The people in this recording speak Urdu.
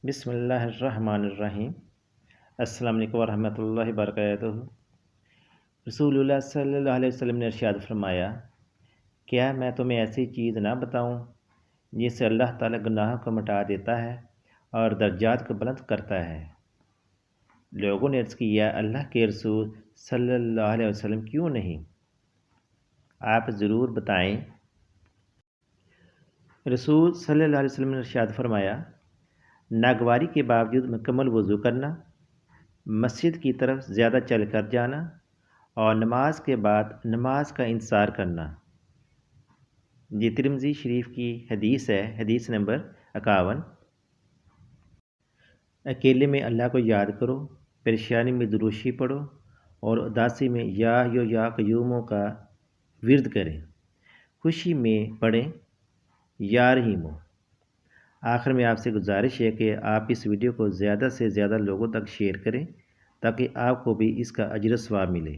بسم اللہ الرحمن الرحیم۔ السلام علیکم ورحمۃ اللہ وبرکاتہ۔ رسول اللہ صلی اللہ علیہ وسلم نے ارشاد فرمایا، کیا میں تمہیں ایسی چیز نہ بتاؤں جس سے اللہ تعالیٰ گناہوں کو مٹا دیتا ہے اور درجات کو بلند کرتا ہے؟ لوگوں نے عرض کیا، اللہ کے رسول صلی اللہ علیہ وسلم کیوں نہیں؟ آپ ضرور بتائیں۔ رسول صلی اللہ علیہ وسلم نے ارشاد فرمایا، ناگواری کے باوجود مکمل وضو کرنا، مسجد کی طرف زیادہ چل کر جانا اور نماز کے بعد نماز کا انتظار کرنا۔ یہ ترمذی شریف کی حدیث ہے، حدیث نمبر 51۔ اکیلے میں اللہ کو یاد کرو، پریشانی میں دروشی پڑھو اور اداسی میں یا قیوموں کا ورد کریں، خوشی میں پڑھیں یا رحیم ہو۔ آخر میں آپ سے گزارش ہے کہ آپ اس ویڈیو کو زیادہ سے زیادہ لوگوں تک شیئر کریں تاکہ آپ کو بھی اس کا اجر و ثواب ملے۔